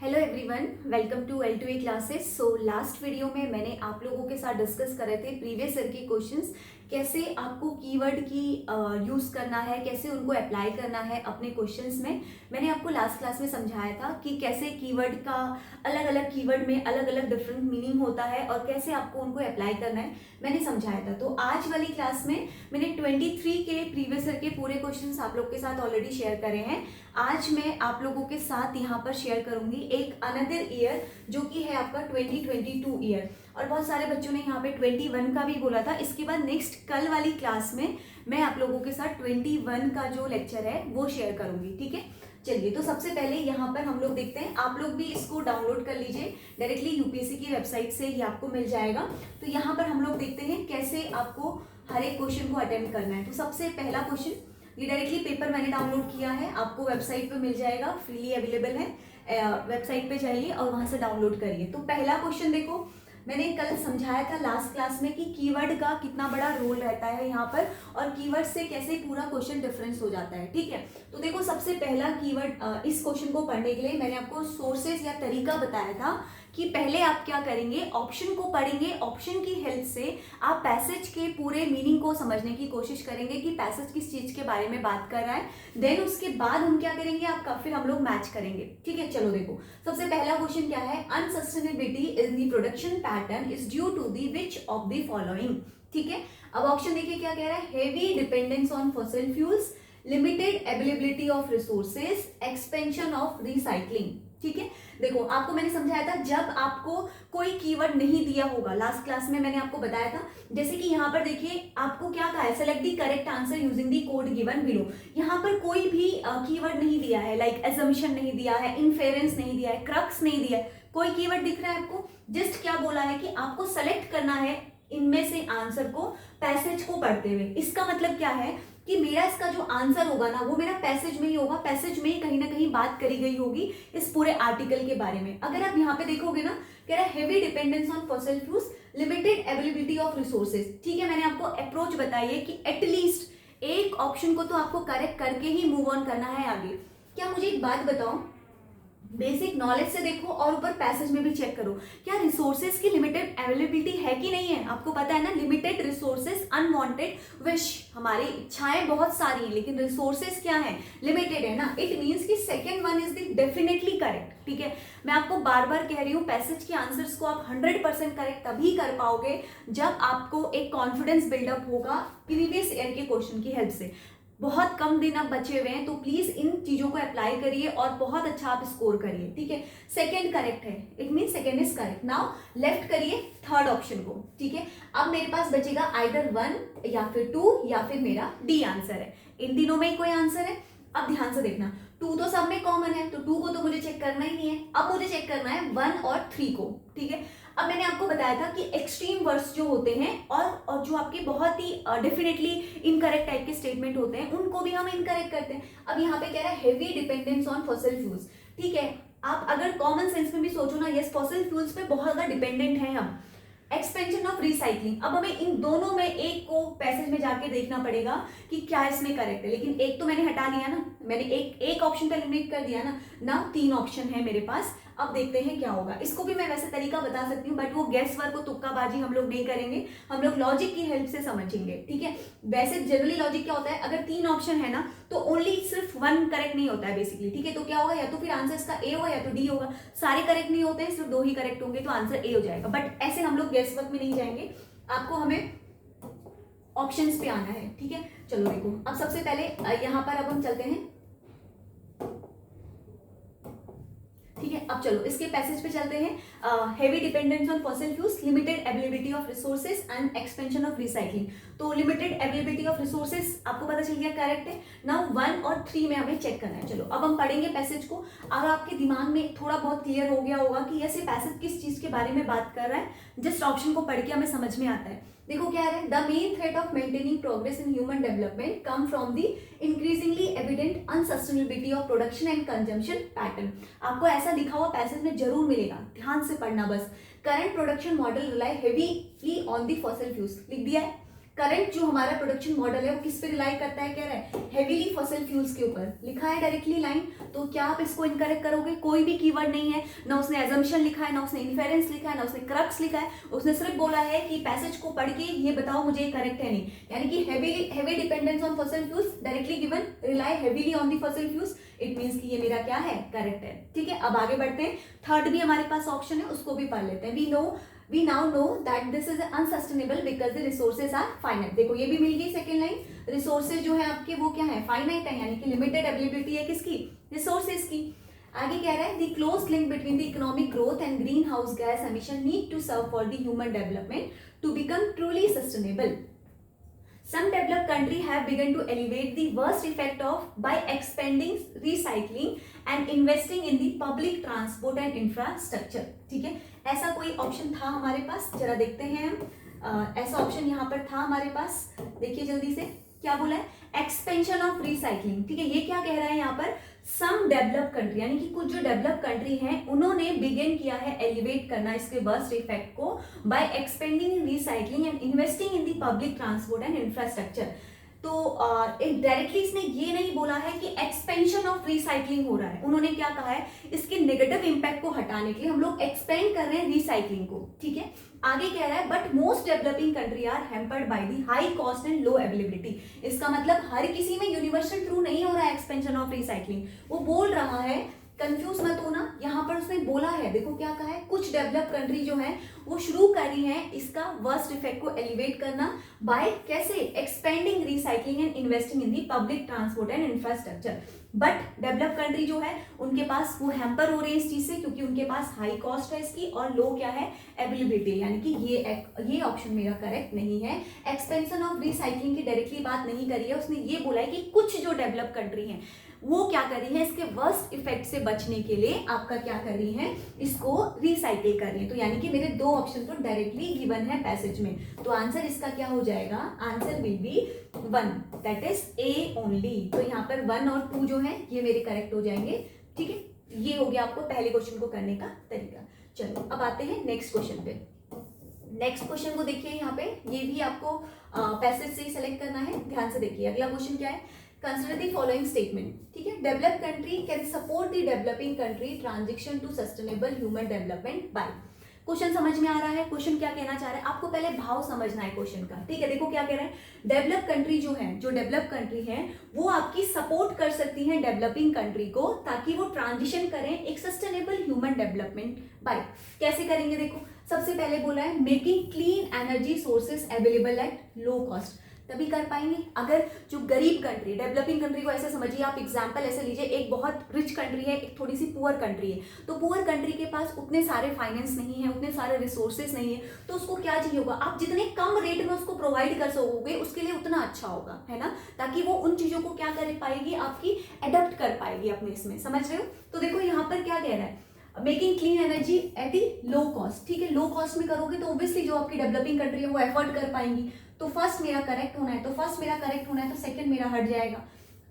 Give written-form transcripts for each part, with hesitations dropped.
Hello everyone, welcome to L2A classes. So last video में मैंने आप लोगों के साथ डिस्कस करे थे प्रीवियस ईयर के क्वेश्चंस, कैसे आपको कीवर्ड की यूज़ करना है, कैसे उनको अप्लाई करना है अपने क्वेश्चंस में। मैंने आपको लास्ट क्लास में समझाया था कि कैसे कीवर्ड का अलग अलग कीवर्ड में अलग अलग डिफरेंट मीनिंग होता है और कैसे आपको उनको अप्लाई करना है, मैंने समझाया था। तो आज वाली क्लास में मैंने 23 के प्रीवियस ईयर के पूरे क्वेश्चंस आप लोग के साथ ऑलरेडी शेयर करे हैं। आज मैं आप लोगों के साथ यहाँ पर शेयर करूंगी एक अनदर ईयर जो कि है आपका 2022 ईयर। और बहुत सारे बच्चों ने यहाँ पे 21 का भी बोला था। इसके बाद नेक्स्ट कल वाली क्लास में मैं आप लोगों के साथ 21 का जो लेक्चर है वो शेयर करूंगी, ठीक है। चलिए, तो सबसे पहले यहाँ पर हम लोग देखते हैं, आप लोग भी इसको डाउनलोड कर लीजिए डायरेक्टली यूपीएससी की वेबसाइट से, ये आपको मिल जाएगा। तो यहाँ पर हम लोग देखते हैं कैसे आपको हर एक क्वेश्चन को अटेम्प्ट करना है। तो सबसे पहला क्वेश्चन, ये डायरेक्टली पेपर मैंने डाउनलोड किया है, आपको वेबसाइट पे मिल जाएगा, फ्रीली अवेलेबल है। वेबसाइट पे जाइए और वहां से डाउनलोड करिए। तो पहला क्वेश्चन देखो, मैंने कल समझाया था लास्ट क्लास में कि कीवर्ड का कितना बड़ा रोल रहता है यहाँ पर और कीवर्ड से कैसे पूरा क्वेश्चन डिफरेंस हो जाता है, ठीक है। तो देखो, सबसे पहला कीवर्ड, इस क्वेश्चन को पढ़ने के लिए मैंने आपको सोर्सेज या तरीका बताया था कि पहले आप क्या करेंगे, ऑप्शन को पढ़ेंगे, ऑप्शन की हेल्प से आप पैसेज के पूरे मीनिंग को समझने की कोशिश करेंगे कि पैसेज किस चीज के बारे में बात कर रहा है। देन उसके बाद हम क्या करेंगे, आपका फिर हम लोग मैच करेंगे, ठीक है। चलो देखो, सबसे पहला क्वेश्चन क्या है, unsustainability in the production pattern is due to the which of the following, ठीक है। अब ऑप्शन देखिए क्या कह रहा है, heavy dependence on fossil fuels, limited availability of resources, expansion of recycling, ठीक है। देखो, आपको मैंने समझाया था जब आपको कोई कीवर्ड नहीं दिया होगा, लास्ट क्लास में मैंने आपको बताया था, जैसे कि यहाँ पर देखिए आपको क्या कहा है, select the correct answer using the code given below. यहाँ पर कोई भी कीवर्ड नहीं दिया है, लाइक एजम्पशन नहीं दिया है, इन्फेरेंस नहीं दिया है, क्रक्स नहीं दिया है, कोई कीवर्ड दिख रहा है आपको। जस्ट क्या बोला है कि आपको सेलेक्ट करना है इनमें से आंसर को पैसेज को पढ़ते हुए। इसका मतलब क्या है कि मेरा इसका जो आंसर होगा ना वो मेरा पैसेज में ही होगा, पैसेज में ही कहीं ना कहीं बात करी गई होगी इस पूरे आर्टिकल के बारे में। अगर आप यहाँ पे देखोगे ना, कह रहा है heavy dependence on fossil fuels, limited availability of resources, ठीक है। मैंने आपको अप्रोच बताई है कि एटलीस्ट एक ऑप्शन को तो आपको करेक्ट करके ही मूव ऑन करना है आगे। क्या मुझे एक बात बताओ, बेसिक नॉलेज से देखो और ऊपर पैसेज में भी चेक करो, क्या रिसोर्सेज की लिमिटेड अवेलेबिलिटी है कि नहीं है। आपको पता है ना, लिमिटेड रिसोर्सेज, अनवांटेड विश, हमारी इच्छाएं बहुत सारी हैं लेकिन रिसोर्सेज क्या है, लिमिटेड है ना। इट मींस कि second one is the definitely correct, ठीक है। मैं आपको बार बार कह रही हूँ, पैसेज के आंसर्स को आप 100% करेक्ट तभी कर पाओगे जब आपको एक कॉन्फिडेंस बिल्डअप होगा प्रीवियस ईयर के क्वेश्चन की हेल्प से। बहुत कम दिन अब बचे हुए हैं, तो प्लीज इन चीजों को अप्लाई करिए और बहुत अच्छा आप स्कोर करिए, ठीक है। सेकंड करेक्ट है, it mean second is correct. Now left करिए थर्ड ऑप्शन को, ठीक है। अब मेरे पास बचेगा आइदर 1 या फिर 2 या फिर मेरा डी आंसर है। इन तीनों में कोई आंसर है। अब ध्यान से देखना, 2 तो सब में कॉमन है, तो 2 को तो मुझे चेक करना ही नहीं है। अब मुझे चेक करना है 1 और 3 को, ठीक है। अब मैंने आपको बताया था कि एक्सट्रीम वर्ड्स जो होते हैं और जो आपके बहुत ही डेफिनेटली इनकरेक्ट टाइप के स्टेटमेंट होते हैं, उनको भी हम इनकरेक्ट करते हैं। अब यहाँ पे कह रहा है heavy dependence on fossil fuels, ठीक है। आप अगर कॉमन सेंस में भी सोचो ना, यस फॉसिल फ्यूल्स पे बहुत ज्यादा डिपेंडेंट है हम। एक्सपेंशन ऑफ रिसाइकलिंग, अब हमें इन दोनों में एक को पैसेज में जाके देखना पड़ेगा कि क्या इसमें करेक्ट है, लेकिन एक तो मैंने हटा लिया ना, मैंने एक ऑप्शन तो एलिमिनेट कर दिया ना 3 ऑप्शन है मेरे पास। अब देखते हैं क्या होगा। इसको भी मैं वैसे तरीका बता सकती हूँ, बट वो गेस वर्क को तुक्काबाजी हम लोग नहीं करेंगे, हम लोग लॉजिक की हेल्प से समझेंगे, ठीक है। वैसे जनरली लॉजिक क्या होता है, अगर 3 ऑप्शन है ना तो ओनली सिर्फ 1 करेक्ट नहीं होता है बेसिकली, ठीक है। तो क्या होगा, या तो फिर आंसर इसका ए होगा या तो डी होगा। सारे करेक्ट नहीं होते हैं, सिर्फ 2 ही करेक्ट होंगे तो आंसर ए हो जाएगा। बट ऐसे हम लोग गेस वर्क में नहीं जाएंगे, आपको हमें ऑप्शंस पे आना है, ठीक है। चलो देखो, अब सबसे पहले यहाँ पर अब हम चलते हैं, ठीक है। अब चलो इसके पैसेज पे चलते हैं। Heavy dependence on fossil fuels, limited availability of resources and expansion of recycling. तो लिमिटेड अवेलेबिलिटी ऑफ रिसोर्सेज आपको पता चल गया करेक्ट है। नाउ 1 और 3 में हमें चेक करना है। चलो अब हम पढ़ेंगे पैसेज को। अब आपके दिमाग में थोड़ा बहुत क्लियर हो गया होगा कि ऐसे पैसेज किस चीज के बारे में बात कर रहा है, जस्ट ऑप्शन को पढ़ के हमें समझ में आता है। देखो क्या है, the main threat of maintaining progress in human development come from the increasingly evident unsustainability of production and consumption pattern. आपको ऐसा लिखा हुआ पैसेज में जरूर मिलेगा, ध्यान से पढ़ना बस। Current production model rely heavily on the fossil fuels, लिख दिया है। करंट जो हमारा प्रोडक्शन मॉडल है वो किस पे रिलाई करता है, कह रहा है हेवीली फॉसिल फ्यूल्स के ऊपर, लिखा है डायरेक्टली लाइन। तो क्या आप इसको इनकरेक्ट करोगे? कोई भी कीवर्ड नहीं है, ना उसने एजम्पशन लिखा है, ना उसने इन्फेरेंस लिखा है, ना उसने क्रक्स लिखा है, उसने सिर्फ बोला है कि पैसेज को पढ़ के ये बताओ मुझे ये करेक्ट है नहीं, यानी कि heavy dependence on fossil fuels directly given, rely heavily on the fossil fuels, it means कि ये मेरा क्या है, करेक्ट है। ठीक है, अब आगे बढ़ते हैं। थर्ड भी हमारे पास ऑप्शन है, उसको भी पढ़ लेते हैं। We now know that this is unsustainable because the resources are finite। देखो ये भी मिल गई सेकेंड लाइन, रिसोर्सेज जो है आपके वो क्या है, फाइनाइट है, यानी कि लिमिटेड अवेलेबिलिटी है किसकी, रिसोर्सेज की। आगे कह रहा है the close link between the economic growth and greenhouse gas emission need to serve for the human development to become truly sustainable. Some developed countries have begun to alleviate the worst effect of by expanding recycling and investing in the public transport and infrastructure। ठीक है, ऐसा कोई option था हमारे पास, जरा देखते हैं हम। ऐसा ऑप्शन यहाँ पर था हमारे पास, देखिए जल्दी से क्या बोला है, एक्सपेंशन ऑफ रिसाइकलिंग। ठीक है, ये क्या कह रहा है यहाँ पर, सम डेवलप कंट्री, यानी कि कुछ जो डेवलप कंट्री हैं उन्होंने बिगिन किया है एलिवेट करना इसके वर्स्ट इफेक्ट को by expending in recycling and investing in the public transport and infrastructure. तो एक डायरेक्टली इसने ये नहीं बोला है कि एक्सपेंशन ऑफ रिसाइकलिंग हो रहा है, उन्होंने क्या कहा है, इसके नेगेटिव इंपैक्ट को हटाने के लिए हम लोग एक्सपेंड कर रहे हैं रिसाइकलिंग को। ठीक है, आगे कह रहा है but most developing country are hampered by the high cost and low availability. इसका मतलब हर किसी में यूनिवर्सल ट्रू नहीं हो रहा है एक्सपेंशन ऑफ रिसाइकलिंग। वो बोल रहा है, कंफ्यूज मत होना, यहाँ पर उसने बोला है, देखो क्या कहा है, कुछ डेवलप कंट्री जो है वो शुरू करी है इसका वर्स्ट इफेक्ट को एलिवेट करना बाय कैसे, expanding recycling and investing in the public transport and infrastructure. But develop country जो है उनके पास वो हैम्पर हो रहे हैं इस चीज से, क्योंकि उनके पास हाई कॉस्ट है इसकी और लो क्या है, अवेलेबिलिटी, यानी कि ये ऑप्शन मेरा करेक्ट नहीं है। एक्सपेंशन ऑफ रिसाइकलिंग की डायरेक्टली बात नहीं करी है, उसने ये बोला है कि कुछ जो डेवलप कंट्री हैं वो क्या कर रही है, इसके वर्स्ट इफेक्ट से बचने के लिए आपका क्या कर रही है, इसको रिसाइकिल कर रही है। तो यानी कि मेरे दो ऑप्शन तो डायरेक्टली गिवन है पैसेज में, तो आंसर इसका क्या हो जाएगा, answer will B 1, that is A only. तो यहाँ पर 1 और 2 जो है ये मेरे करेक्ट हो जाएंगे। ठीक है, ये हो गया आपको पहले क्वेश्चन को करने का तरीका। चलो अब आते हैं नेक्स्ट क्वेश्चन पे। नेक्स्ट क्वेश्चन को देखिए, यहाँ पे ये भी आपको पैसेज से ही सेलेक्ट करना है, ध्यान से देखिए। अगला क्वेश्चन क्या है, कंसिडर द फॉलोइंग स्टेटमेंट। ठीक है, develop country can support the developing country transition to sustainable human development by. Question समझ में आ रहा है, क्वेश्चन क्या कहना चाह रहा है, आपको पहले भाव समझना है क्वेश्चन का। ठीक है, देखो क्या कह रहा है, डेवलप कंट्री जो है, जो डेवलप कंट्री है वो आपकी सपोर्ट कर सकती है डेवलपिंग कंट्री को, ताकि वो ट्रांजिशन करें एक सस्टेनेबल ह्यूमन डेवलपमेंट बाय। कैसे करेंगे, देखो सबसे पहले बोला है making clean energy sources available at low cost, तभी कर पाएंगे। अगर जो गरीब कंट्री, डेवलपिंग कंट्री को ऐसे समझिए आप, एग्जांपल ऐसे लीजिए, एक बहुत रिच कंट्री है, एक थोड़ी सी पुअर कंट्री है, तो पुअर कंट्री के पास उतने सारे फाइनेंस नहीं है, उतने सारे रिसोर्सेज नहीं है, तो उसको क्या चाहिए होगा, आप जितने कम रेट में उसको प्रोवाइड कर सकोगे उसके लिए उतना अच्छा होगा, है ना, ताकि वो उन चीजों को क्या कर पाएगी, आपकी अडॉप्ट कर पाएगी अपने इसमें, समझ रहे हो। तो देखो यहाँ पर क्या कह रहा है, making clean energy at the low cost. ठीक है, लो कॉस्ट में करोगे तो ऑब्वियसली जो आपकी डेवलपिंग कंट्री है वो एफोर्ड कर पाएंगी। तो फर्स्ट मेरा करेक्ट होना है, तो सेकंड मेरा हट जाएगा।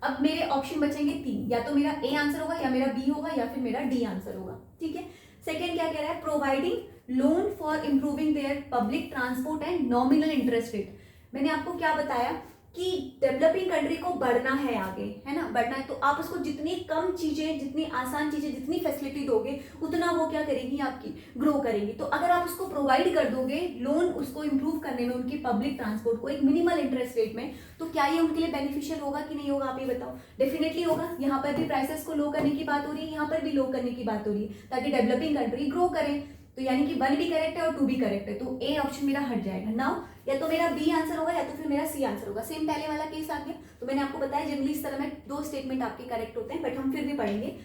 अब मेरे ऑप्शन बचेंगे 3, या तो मेरा ए आंसर होगा, या मेरा बी होगा, या फिर मेरा डी आंसर होगा। ठीक है, सेकंड क्या कह रहा है, providing loan for improving there public transport and nominal interest rate. मैंने आपको क्या बताया कि डेवलपिंग कंट्री को बढ़ना है आगे, है ना, बढ़ना है, तो आप उसको जितनी कम चीजें, जितनी आसान चीजें, जितनी फैसिलिटी दोगे उतना वो क्या करेगी, आपकी ग्रो करेगी। तो अगर आप उसको प्रोवाइड कर दोगे लोन उसको इंप्रूव करने में, उनकी पब्लिक ट्रांसपोर्ट को एक मिनिमल इंटरेस्ट रेट में, तो क्या ये उनके लिए बेनिफिशियल होगा कि नहीं होगा, आप ये बताओ। डेफिनेटली होगा। यहाँ पर भी प्राइसेस को लो करने की बात हो रही है, यहाँ पर भी लो करने की बात हो रही है, ताकि डेवलपिंग कंट्री ग्रो करे। तो यानी कि 1 भी करेक्ट है और 2 भी करेक्ट है, तो ए ऑप्शन मेरा हट जाएगा। नाउ या तो मेरा बी आंसर होगा या तो फिर मेरा सी आंसर होगा। सेम पहले वाला केस आ गया। तो मैंने आपको बताया जनरली इस तरह में 2 स्टेटमेंट आपके करेक्ट होते हैं, बट हम फिर भी पढ़ेंगे।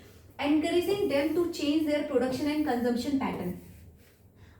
Encouraging them to change their production and consumption pattern.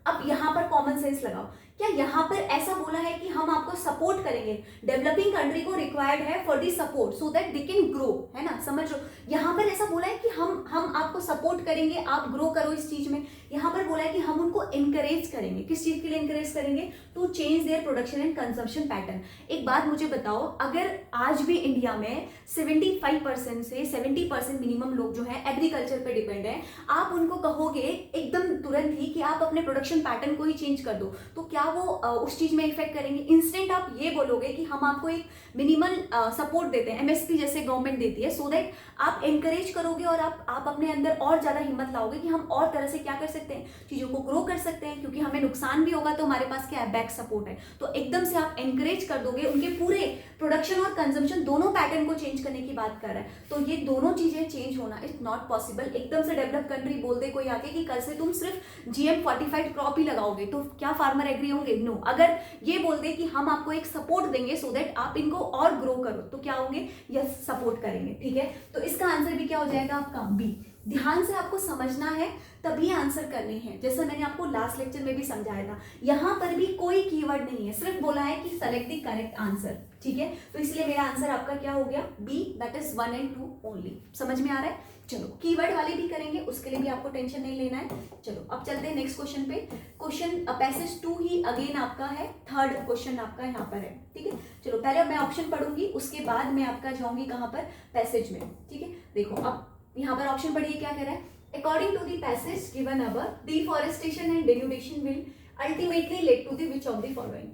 अब यहाँ पर कॉमन सेंस लगाओ, क्या यहाँ पर ऐसा बोला है कि हम आपको सपोर्ट करेंगे, डेवलपिंग कंट्री को रिक्वायर्ड है for the support so that they can grow, है ना, समझ लो। यहाँ पर ऐसा बोला है कि हम आपको सपोर्ट करेंगे, आप ग्रो करो इस चीज में। यहाँ पर बोला है कि हम उनको इनकरेज करेंगे, किस चीज के लिए इनकरेज करेंगे, to change their production and consumption pattern. एक बात मुझे बताओ, अगर आज भी इंडिया में 75% से 70% मिनिमम लोग जो है एग्रीकल्चर पे डिपेंड है, आप उनको कहोगे एकदम तुरंत ही कि आप अपने प्रोडक्शन पैटर्न को ही चेंज कर दो, तो क्या क्या वो उस चीज में इफेक्ट करेंगे? इंस्टेंट आप ये बोलोगे कि हम आपको एक मिनिमल सपोर्ट देते हैं, एमएसपी जैसे गवर्नमेंट देती है, सो दैट आप एनकरेज करोगे और आप अपने अंदर और ज्यादा हिम्मत लाओगे कि हम और तरह से क्या कर सकते हैं, चीजों को ग्रो कर सकते हैं, क्योंकि हमें नुकसान भी होगा तो हमारे पास क्या है, बैक सपोर्ट है। तो एकदम से आप एनकरेज कर दोगे, उनके पूरे प्रोडक्शन और कंजम्पशन दोनों पैटर्न को चेंज करने की बात कर रहा है। तो ये दोनों चीजें चेंज होना इट्स नॉट पॉसिबल। एकदम से डेवलप कंट्री बोल दे कोई आके कि कल से तुम सिर्फ जीएम 45 क्रॉप ही लगाओगे, तो क्या फार्मर एग्री होंगे? नो। अगर ये बोल दे कि हम आपको एक सपोर्ट देंगे सो दैट आप इनको और ग्रो करो, तो क्या होंगे? यस, सपोर्ट करेंगे। ठीक है, तो इसका आंसर भी क्या हो जाएगा आपका? बी। ध्यान से आपको समझना है तभी आंसर करने हैं, जैसा मैंने आपको लास्ट लेक्चर में भी समझाया था। यहां पर भी कोई कीवर्ड नहीं है, सिर्फ बोला है कि सेलेक्ट द करेक्ट आंसर। ठीक है, तो इसलिए मेरा आंसर आपका क्या हो गया? B, that is 1 and 2 only. समझ में आ रहा है? चलो, कीवर्ड वाले भी करेंगे, उसके लिए भी आपको टेंशन नहीं लेना है। चलो अब चलते हैं नेक्स्ट क्वेश्चन पे। क्वेश्चन पैसेज 2 ही अगेन आपका है, थर्ड क्वेश्चन आपका यहाँ पर है। ठीक है, चलो पहले मैं ऑप्शन पढ़ूंगी, उसके बाद मैं आपका जाऊंगी कहाँ पर? पैसेज में। ठीक है, देखो अब यहाँ पर ऑप्शन पढ़िए क्या कह रहा है। According to the passage given above, deforestation and denudation will ultimately lead to the which of the following?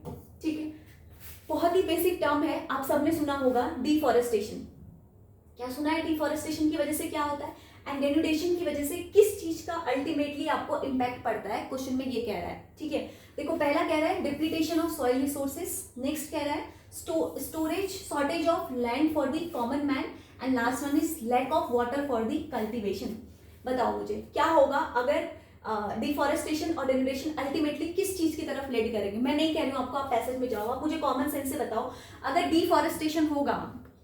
ठीक है, बहुत ही बेसिक टर्म है, आप सबने सुना होगा डिफॉरेस्टेशन। क्या सुना है? डिफॉरेस्टेशन की वजह से क्या होता है, एंड डेनुडेशन की वजह से किस चीज का अल्टीमेटली आपको इंपैक्ट पड़ता है, क्वेश्चन में ये कह रहा है। ठीक है, देखो पहला कह रहा है depletion of soil resources, next कह रहा है storage shortage of land for the common man, and last one is lack of water for the cultivation. बताओ मुझे क्या होगा अगर डिफॉरेस्टेशन और डेनुडेशन अल्टीमेटली किस चीज की तरफ लीड करेंगे? मैं नहीं कह रही हूँ आपको आप पैसेज में जाओ, आप मुझे कॉमन सेंस से बताओ। अगर डिफॉरेस्टेशन होगा,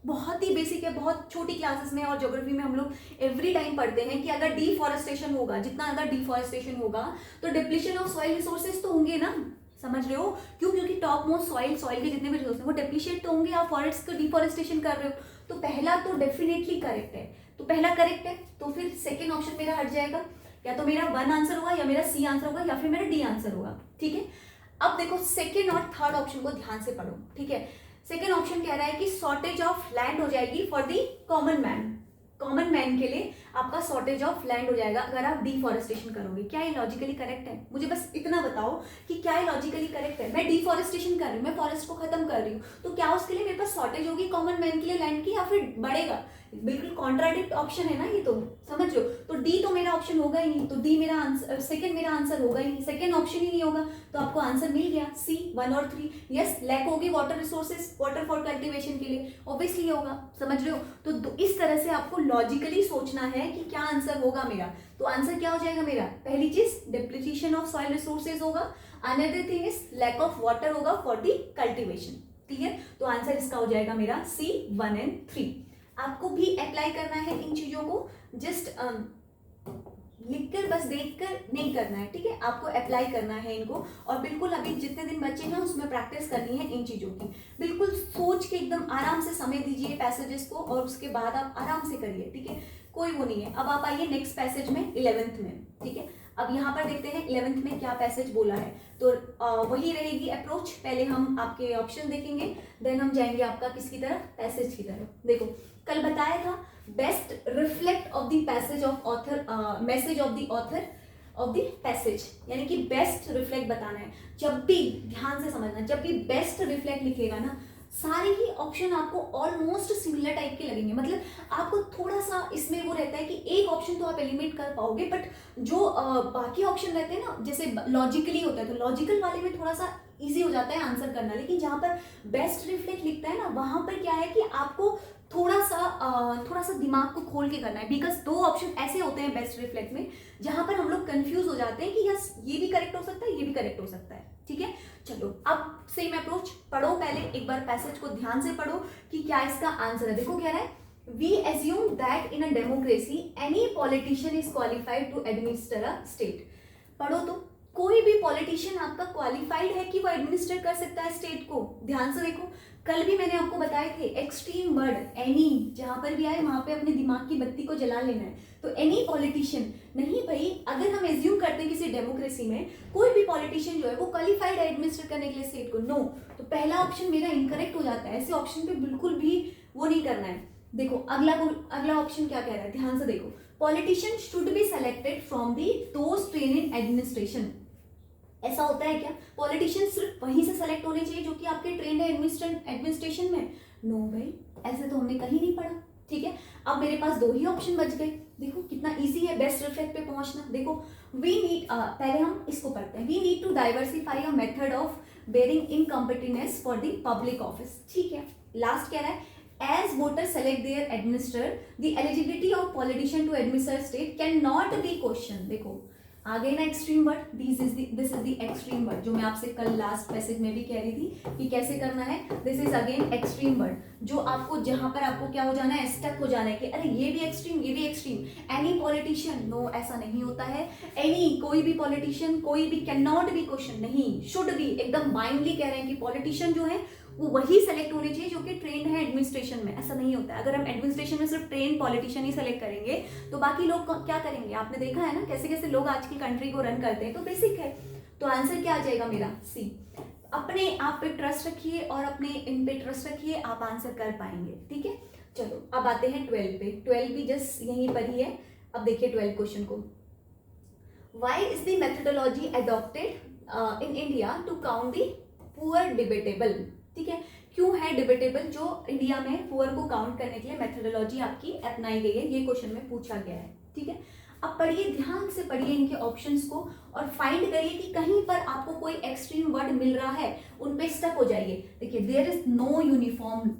बहुत ही बेसिक है, बहुत छोटी क्लासेस में और ज्योग्राफी में हम लोग एवरी टाइम पढ़ते हैं कि अगर डिफॉरेस्टेशन होगा, जितना ज्यादा डिफॉरेस्टेशन होगा तो डिप्लीशन ऑफ सॉइल रिसोर्सेज तो होंगे ना। समझ रहे हो? क्यों? क्योंकि टॉप मोस्ट सॉइल के जितने भी रिसोर्स हैं वो डिप्लीशिएट तो होंगे, आप फॉरेस्ट का डिफॉरेस्टेशन कर रहे हो। तो पहला तो डेफिनेटली करेक्ट है, तो पहला करेक्ट है, तो फिर सेकेंड ऑप्शन मेरा हट जाएगा। या तो मेरा 1 आंसर होगा, या मेरा सी आंसर होगा, या फिर मेरा डी आंसर होगा। ठीक है, अब देखो सेकेंड और थर्ड ऑप्शन को ध्यान से पढ़ो। ठीक है, सेकेंड ऑप्शन कह रहा है कि शॉर्टेज ऑफ लैंड हो जाएगी for the common man. Common man के लिए आपका शॉर्टेज ऑफ लैंड हो जाएगा अगर आप डिफॉरेस्टेशन करोगे। क्या ये लॉजिकली करेक्ट है? मुझे बस इतना बताओ कि क्या ये लॉजिकली करेक्ट है। मैं डिफॉरेस्टेशन कर रही हूँ, मैं फॉरेस्ट को खत्म कर रही हूँ, तो क्या उसके लिए मेरे पास शॉर्टेज होगी कॉमन मैन के लिए लैंड की, या फिर बढ़ेगा? बिल्कुल कॉन्ट्राडिक्ट ऑप्शन है ना ये, तो समझ लो। तो डी तो मेरा ऑप्शन होगा ही नहीं, तो डी मेरा आंसर, सेकंड मेरा आंसर होगा ही नहीं, सेकंड ऑप्शन ही नहीं होगा, तो आपको आंसर मिल गया सी 1 और 3। यस, लैक होगी water resources, water for cultivation के लिए, ऑब्वियसली होगा। समझ रहे हो? तो इस तरह से आपको लॉजिकली सोचना है कि क्या आंसर होगा मेरा। तो आंसर क्या हो जाएगा मेरा? पहली चीज डिप्लीशन ऑफ सॉइल रिसोर्सेज होगा, another thing is lack of water होगा फॉर दी कल्टिवेशन। ठीक है, तो आंसर इसका हो जाएगा मेरा सी 1 and 3। आपको भी अप्लाई करना है इन चीजों को, जस्ट लिखकर बस देखकर नहीं करना है। ठीक है, आपको अप्लाई करना है इनको, और बिल्कुल अभी जितने दिन बचे हैं उसमें प्रैक्टिस करनी है इन चीजों की। बिल्कुल सोच के एकदम आराम से समय दीजिए पैसेजेस को, और उसके बाद आप आराम से करिए। ठीक है, कोई वो नहीं है। अब आप आइए नेक्स्ट पैसेज में, 11th में। ठीक है, अब यहाँ पर देखते हैं 11th में क्या पैसेज बोला है। तो वही रहेगी अप्रोच, पहले हम आपके ऑप्शन देखेंगे, देन हम जाएंगे आपका किसकी तरफ? पैसेज की तरफ। देखो कल बताया था best reflect of the passage of author, message of the author of the passage, यानी कि बेस्ट रिफ्लेक्ट बताना है। जब भी ध्यान से समझना, जब भी बेस्ट रिफ्लेक्ट लिखेगा ना, सारे ही ऑप्शन आपको ऑलमोस्ट सिमिलर टाइप के लगेंगे। मतलब आपको थोड़ा सा इसमें वो रहता है कि एक ऑप्शन तो आप एलिमिनेट कर पाओगे, बट जो बाकी ऑप्शन रहते हैं ना, जैसे लॉजिकली होता है, तो लॉजिकल वाले में थोड़ा सा इजी हो जाता है आंसर करना। लेकिन जहाँ पर बेस्ट रिफ्लेक्ट लिखता है ना, वहां पर क्या है कि आपको थोड़ा सा दिमाग को खोल के करना है, बिकॉज 2 ऑप्शन ऐसे होते हैं बेस्ट रिफ्लेक्ट में जहां पर हम लोग कंफ्यूज हो जाते हैं कि यस ये भी करेक्ट हो सकता है, ये भी करेक्ट हो सकता है। ठीक है, चलो अब सेम अप्रोच पढ़ो, पहले एक बार पैसेज को ध्यान से पढ़ो कि क्या इसका आंसर है। देखो क्या रहा है, we assume that in a democracy any politician is qualified to administer a state. पढ़ो तो, कोई भी पॉलिटिशियन आपका क्वालिफाइड है कि वो एडमिनिस्टर कर सकता है स्टेट को। ध्यान से देखो, कल भी मैंने आपको बताए थे एक्सट्रीम वर्ड एनी, जहां पर भी आए वहां पे अपने दिमाग की बत्ती को जला लेना है। तो एनी पॉलिटिशियन नहीं भाई, अगर हम एज्यूम करते हैं किसी डेमोक्रेसी में कोई भी पॉलिटिशियन जो है वो क्वालिफाइड है एडमिनिस्टर करने के लिए स्टेट को, नो, तो पहला ऑप्शन मेरा इनकरेक्ट हो जाता है। ऐसे ऑप्शन पे बिल्कुल भी वो नहीं करना है। देखो अगला ऑप्शन क्या कह रहा है, ध्यान से देखो, politician should be selected from the those train in administration. ऐसा होता है क्या? पॉलिटिशियन सिर्फ वहीं से सेलेक्ट होने चाहिए जो कि आपके ट्रेंड है एडमिनिस्ट्रेशन में? नो भाई, ऐसे तो हमने कहीं नहीं पढ़ा। ठीक है, अब मेरे पास दो ही ऑप्शन बच गए। देखो कितना इजी है बेस्ट रिफ्लेक्ट पे पहुंचना। देखो वी नीड, पहले हम इसको पढ़ते हैं। We need to diversify a method of bearing incompetence for the public office. ठीक है, लास्ट कह रहा है as voters select their administrator, the eligibility of politician to administer state cannot be questioned। देखो आ गए ना extreme word, this is the extreme word जो मैं आपसे कल लास्ट पैसेज में भी कह रही थी कि कैसे करना है। This is again extreme word जो आपको, जहां पर आपको क्या हो जाना है, स्टक हो जाना है कि अरे ये भी एक्सट्रीम ये भी एक्सट्रीम। एनी पॉलिटिशियन, नो ऐसा नहीं होता है। एनी, कोई भी पॉलिटिशियन, कोई भी, कैन नॉट बी क्वेश्चन, नहीं, शुड बी, एकदम माइंडली कह रहे हैं कि पॉलिटिशियन जो है वो वही सेलेक्ट होने चाहिए जो कि ट्रेंड है एडमिनिस्ट्रेशन में। ऐसा नहीं होता है। अगर हम एडमिनिस्ट्रेशन में सिर्फ ट्रेंड पॉलिटिशियन ही सेलेक्ट करेंगे तो बाकी लोग क्या करेंगे? आपने देखा है ना कैसे कैसे लोग आज की कंट्री को रन करते हैं। तो बेसिक है, तो आंसर क्या आ जाएगा मेरा? सी। अपने आप पे ट्रस्ट रखिए और अपने इन पे ट्रस्ट रखिए, आप आंसर कर पाएंगे। ठीक है, चलो अब आते हैं 12 पे। 12 भी जस्ट यहीं पर ही है। अब देखिए 12 क्वेश्चन को। Why is the methodology adopted in India to count the poor debatable? ठीक है, क्यों है डिबेटेबल जो इंडिया में पुअर को काउंट करने के लिए मेथोडोलॉजी आपकी अपनाई गई है? ये क्वेश्चन में पूछा गया है। ठीक है, अब पढ़िए, ध्यान से पढ़िए इनके ऑप्शंस को और फाइंड करिए कि कहीं पर आपको कोई एक्सट्रीम वर्ड मिल रहा है, उन पे स्टक हो जाइए। देखिए देयर इज नो यूनिफॉर्म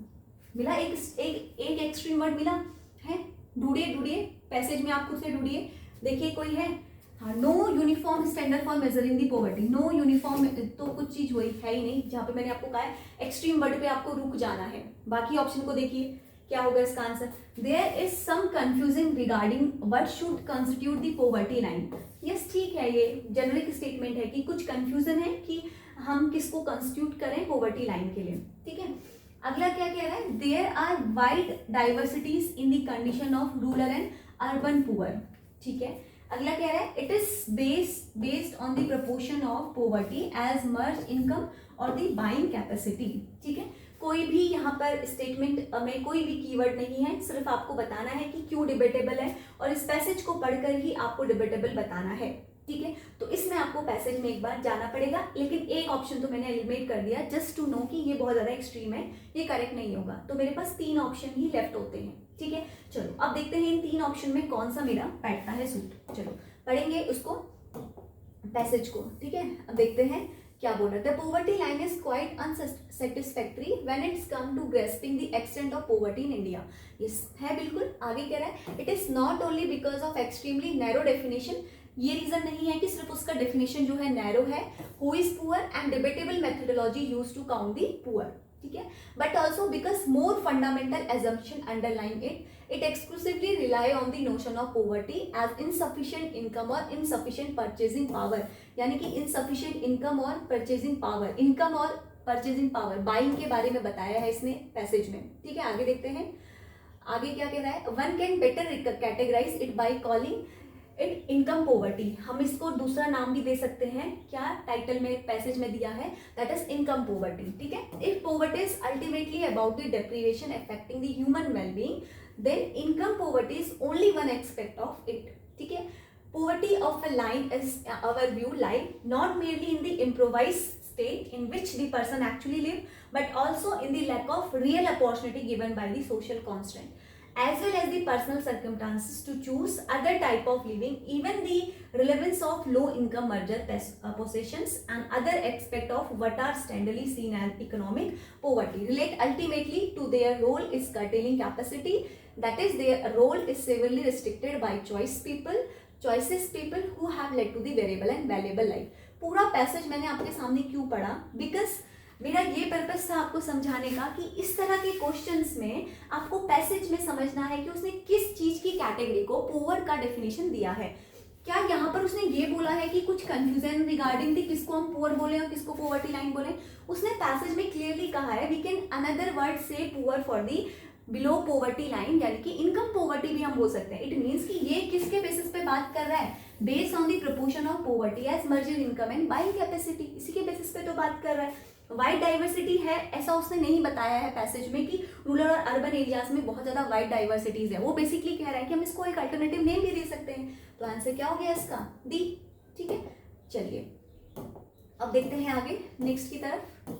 मिला, एक एक्सट्रीम वर्ड मिला है। ढूंढिए पैसेज में, आप खुद से ढूंढिए, देखिए कोई है। हाँ, no uniform standard for measuring the poverty. No uniform तो कुछ चीज हुई है ही नहीं, जहां पे मैंने आपको कहा है एक्सट्रीम वर्ड पे आपको रुक जाना है। बाकी ऑप्शन को देखिए क्या होगा इसका answer. There is some confusing regarding what should constitute the poverty line. Yes, ठीक है, ये जेनरिक स्टेटमेंट है कि कुछ कंफ्यूजन है कि हम किसको कंस्टिट्यूट करें पॉवर्टी लाइन के लिए। ठीक है, अगला क्या कह रहा है? There are wide diversities in the condition of rural and urban poor. ठीक है, अगला कह रहा है it is based on the proportion of poverty as merge income और द बाइंग कैपेसिटी। ठीक है, कोई भी यहाँ पर स्टेटमेंट में कोई भी कीवर्ड नहीं है, सिर्फ आपको बताना है कि क्यों डिबेटेबल है और इस पैसेज को पढ़कर ही आपको डिबेटेबल बताना है। ठीक है, तो इसमें आपको पैसेज में एक बार जाना पड़ेगा, लेकिन एक ऑप्शन तो मैंने एलिमिनेट कर दिया जस्ट टू नो कि ये बहुत ज्यादा एक्सट्रीम है, ये करेक्ट नहीं होगा। तो मेरे पास 3 ऑप्शन ही लेफ्ट होते हैं। ठीक है, चलो अब देखते हैं इन 3 ऑप्शन में कौन सा मेरा बैठता है सूट। चलो पढ़ेंगे उसको, पैसेज को। ठीक है, अब देखते हैं क्या बोल रहा है। The poverty line is quite unsatisfactory when it's come to grasping the extent of poverty in India. Yes है, बिल्कुल। आगे कह रहा है it is not only because of extremely narrow definition. ये रीजन नहीं है कि सिर्फ उसका डेफिनेशन जो है नैरो है, who is poor and debatable methodology used to count the poor. ठीक है, but also because more fundamental assumption underlying it exclusively rely on the notion of poverty as insufficient income or insufficient purchasing power। यानी कि insufficient income और purchasing power, income और purchasing power, buying के बारे में बताया है इसने पैसेज में। ठीक है, आगे देखते हैं आगे क्या कह रहा है। One can better categorize it by calling it income poverty. हम इसको दूसरा नाम भी दे सकते हैं, क्या टाइटल में पैसेज में दिया है, दैट इज इनकम पॉवर्टी। ठीक है, if poverty is ultimately about the deprivation affecting the human wellbeing, then income poverty is only one aspect of it. ठीक है, poverty of a line is our view lie not merely in the improvised state in which the person actually live, but also in the lack of real opportunity given by the social constraint, as well as the personal circumstances to choose other type of living. Even the relevance of low income merger possessions and other aspect of what are standardly seen as economic poverty relate ultimately to their role is curtailing capacity, that is their role is severely restricted by choices people who have led to the variable and valuable life। पूरा passage मैंने आपके सामने क्यों पढ़ा? Because मेरा ये purpose था आपको समझाने का कि इस तरह के क्वेश्चंस में आपको पैसेज में समझना है कि उसने किस चीज की कैटेगरी को पुअर का डेफिनेशन दिया है। क्या यहाँ पर उसने ये बोला है कि कुछ कंफ्यूजन रिगार्डिंग थी किसको हम पुअर बोले और किसको पॉवर्टी लाइन बोले? उसने पैसेज में क्लियरली कहा है वी कैन अनदर वर्ड से poor for the below poverty line, यानी कि इनकम पॉवर्टी भी हम बोल सकते हैं। इट मीन्स कि ये किसके बेसिस पे बात कर रहा है? Based on the proportion of poverty as merger income and buying capacity, इसी के बेसिस पे तो बात कर रहा है। वाइड डाइवर्सिटी है ऐसा उसने नहीं बताया है पैसेज में कि रूरल और अर्बन एरियाज में बहुत ज्यादा वाइड डाइवर्सिटीज है। वो बेसिकली कह रहा है कि हम इसको एक अल्टरनेटिव नेम भी दे सकते हैं। तो आंसर क्या हो गया इसका? डी। ठीक है, चलिए अब देखते हैं आगे नेक्स्ट की तरफ।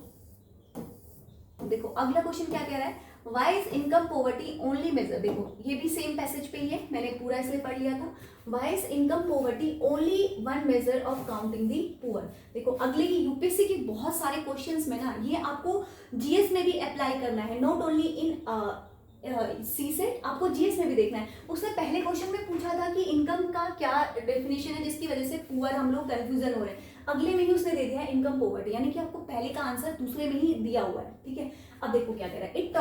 देखो अगला क्वेश्चन क्या कह रहा है, why is income poverty only measure. देखो ये भी सेम पैसेज पे ही है, मैंने पूरा इसलिए पढ़ लिया था। Why is income poverty only one measure of counting the poor. देखो अगले की यूपीएससी के बहुत सारे क्वेश्चंस में ना ये आपको जीएस में भी अप्लाई करना है, not only in CSAT, आपको जीएस में भी देखना है। उसने पहले क्वेश्चन में पूछा था कि इनकम का क्या डेफिनेशन है जिसकी वजह से पुअर हम लोग कंफ्यूजन हो रहे हैं, अगले में ही उसने दे दिया है इनकम पॉवर्टी, यानी कि आपको पहले का आंसर दूसरे में ही दिया हुआ है। ठीक है, अब देखो क्या कह रहा है, it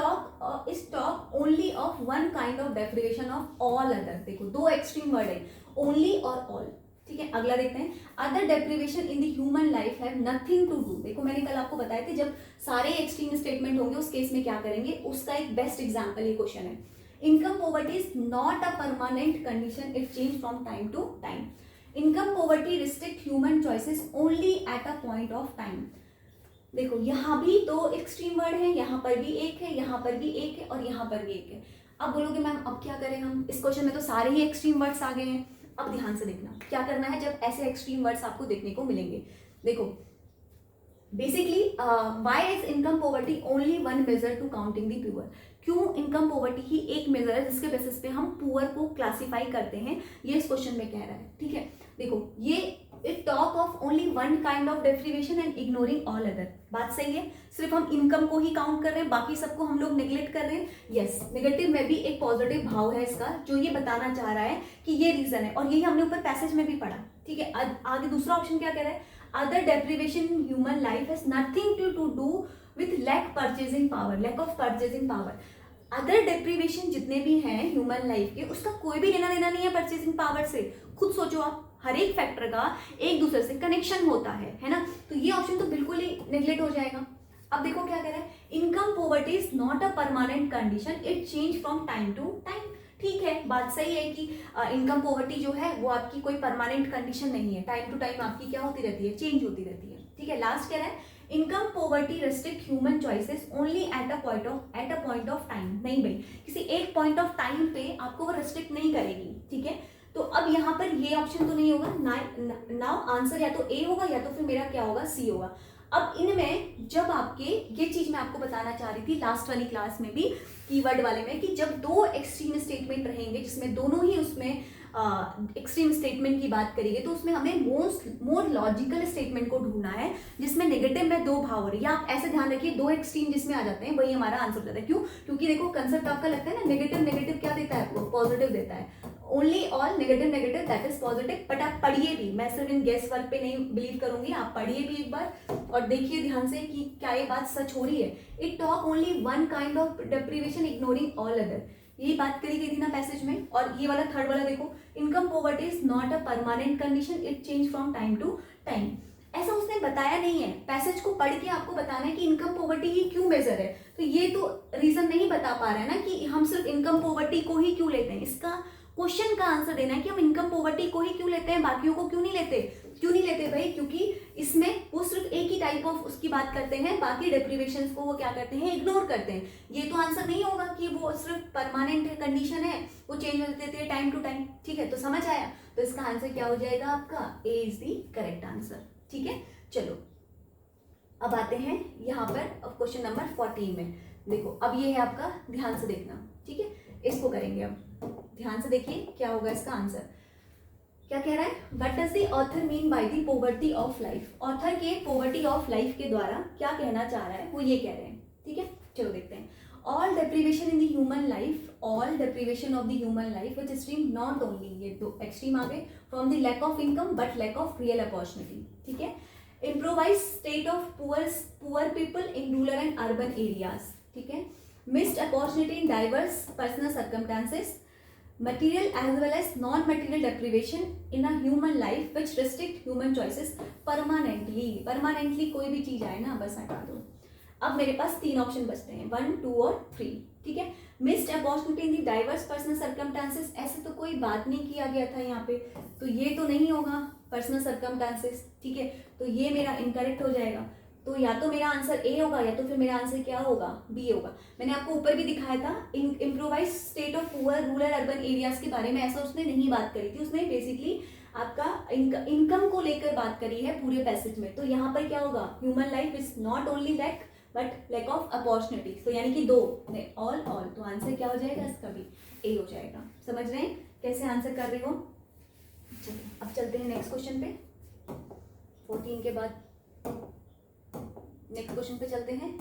talk only of one kind of deprivation of all other. देखो दो एक्सट्रीम वर्ड है, ओनली और ऑल। ठीक है, अगला देखते हैं, other deprivation in the human life have nothing to do. देखो मैंने कल आपको बताया था जब सारे एक्सट्रीम स्टेटमेंट होंगे उस केस में क्या करेंगे, उसका एक बेस्ट एग्जांपल ये क्वेश्चन है। Income poverty is not a permanent condition, it change from time to time. Income poverty restrict human choices only at a point of time. देखो यहाँ भी दो एक्सट्रीम वर्ड है, यहाँ पर भी एक है, यहाँ पर भी एक है और यहाँ पर भी एक है। अब बोलोगे मैम अब क्या करें हम, इस क्वेश्चन में तो सारे ही एक्सट्रीम वर्ड्स आ गए हैं। अब ध्यान से देखना क्या करना है जब ऐसे एक्सट्रीम वर्ड्स आपको देखने को मिलेंगे। देखो basically why is income poverty only one measure to counting the poor. क्यों इनकम पॉवर्टी ही एक मेजर है जिसके बेसिस पे हम पुअर को क्लासिफाई करते हैं, ये इस क्वेश्चन में कह रहा है। ठीक है, देखो ये it talk of only one kind of deprivation and ignoring all other. बात सही है, सिर्फ हम इनकम को ही काउंट कर रहे हैं, बाकी सबको हम लोग नेग्लेक्ट कर रहे हैं। यस, नेगेटिव में भी एक पॉजिटिव भाव है इसका, जो ये बताना चाह रहा है कि ये रीजन है, और यही हमने ऊपर पैसेज में भी पढ़ा। ठीक है, आगे दूसरा ऑप्शन क्या कह रहा है, other deprivation in human life has nothing to do with lack purchasing power, lack of purchasing power. Other deprivation जितने भी हैं ह्यूमन लाइफ के, उसका कोई भी लेना देना नहीं है परचेजिंग पावर से। खुद सोचो आप, हर एक फैक्टर का एक दूसरे से कनेक्शन होता है ना, तो ये ऑप्शन तो बिल्कुल ही नेग्लेक्ट हो जाएगा। अब देखो क्या कह रहा है, income poverty is not a permanent condition, it change from time to time. ठीक है, बात सही है कि इनकम पॉवर्टी जो है वो आपकी कोई परमानेंट कंडीशन नहीं है, टाइम टू टाइम आपकी क्या होती रहती है, चेंज होती रहती है। ठीक है, लास्ट कह रहा है, income poverty restrict human choices only at a point of time. नहीं भाई, किसी एक पॉइंट ऑफ टाइम पे आपको वो रेस्ट्रिक्ट नहीं करेगी। ठीक है, तो अब यहाँ पर ये ऑप्शन तो नहीं होगा, नाउ आंसर या तो ए होगा या तो फिर मेरा क्या होगा, सी होगा। अब इनमें जब आपके, ये चीज मैं आपको बताना चाह रही थी लास्ट वाली क्लास में भी, कीवर्ड वाले में, कि जब दो एक्सट्रीम स्टेटमेंट रहेंगे जिसमें दोनों ही उसमें एक्सट्रीम स्टेटमेंट की बात करेंगे, तो उसमें हमें मोर लॉजिकल स्टेटमेंट को ढूंढना है जिसमें नेगेटिव में दो भाव हो रही है। आप ऐसे ध्यान रखिए, दो एक्सट्रीम जिसमें आ जाते हैं वही हमारा आंसर हो जाता है। क्यों? क्योंकि देखो कंसेप्ट आपका लगता है ना, नेगेटिव नेगेटिव क्या देता है आपको, पॉजिटिव देता है। Only all negative negative that is positive. But आप पढ़िए भी, मैं सिर्फ इन गेस वर्क पे नहीं बिलीव करूंगी, आप पढ़िए भी एक बार और देखिए ध्यान से कि क्या ये बात सच हो रही है। It talk only one kind of deprivation ignoring all other, यही बात करी गई थी ना पैसेज में। और ये वाला थर्ड वाला देखो, income poverty is not a permanent condition, it change from time to time. ऐसा उसने बताया नहीं है, पैसेज को पढ़ के आपको बताना है कि इनकम पॉवर्टी ही क्यों मेजर है। तो ये तो रीजन नहीं बता पा रहा है ना कि हम सिर्फ इनकम पॉवर्टी को ही क्यों लेते हैं। इसका क्वेश्चन का आंसर देना है कि हम इनकम पॉवर्टी को ही क्यों लेते हैं, बाकियों को क्यों नहीं लेते। क्यों नहीं लेते भाई? क्योंकि इसमें वो सिर्फ एक ही टाइप ऑफ उसकी बात करते हैं, बाकी डेप्रिवेशंस को वो क्या करते हैं, इग्नोर करते हैं। ये तो आंसर नहीं होगा कि वो सिर्फ परमानेंट कंडीशन है, वो चेंज हो जाते थे टाइम टू टाइम। ठीक है, तो समझ आया। तो इसका आंसर क्या हो जाएगा आपका, ए इज द करेक्ट आंसर। ठीक है, चलो अब आते हैं यहाँ पर क्वेश्चन नंबर 14 में। देखो अब ये है आपका, ध्यान से देखना। ठीक है, इसको करेंगे अब, ध्यान से देखिए क्या होगा इसका आंसर। क्या कह रहा है, what does the author mean by the poverty of life. Author के पॉवर्टी ऑफ लाइफ के द्वारा क्या कहना चाह रहा है, वो ये कह रहे हैं। ठीक है, चलो देखते हैं। All deprivation in the human life, all deprivation of the human life which stream not only, ये दो एक्सट्रीम आ गए, from the lack of income but lack of real opportunity. ठीक है, improvise state of poor people in rural and urban areas. ठीक है, missed opportunity in diverse personal circumstances, material as well as non-material deprivation in a human life which restrict human choices permanently कोई भी चीज आए ना बस हटा दो। अब मेरे पास तीन ऑप्शन बचते हैं, 1, 2 और 3। ठीक है, मिस्ड अपॉर्चुनिटी इन दी डाइवर्स पर्सनल सर्कमस्टांसेस, ऐसे तो कोई बात नहीं किया गया था यहाँ पे, तो ये तो नहीं होगा पर्सनल सर्कमस्टांसेस। ठीक है, तो ये मेरा इनकरेक्ट हो जाएगा। तो या तो मेरा आंसर ए होगा या तो फिर मेरा आंसर क्या होगा, बी होगा। मैंने आपको ऊपर भी दिखाया था, improvise state of poor rural urban areas के बारे में ऐसा उसने नहीं बात करी थी। उसने बेसिकली आपका इनकम को लेकर बात करी है पूरे पैसेज में, तो यहाँ पर क्या होगा, human life is not only lack but lack of opportunity, तो यानी कि दो ऑल, तो आंसर क्या हो जाएगा इसका भी, ए हो जाएगा। समझ रहे हैं कैसे आंसर कर रहे हो। चलिए अब चलते हैं नेक्स्ट क्वेश्चन पे, 14 के बाद नेक्स्ट क्वेश्चन पे चलते हैं।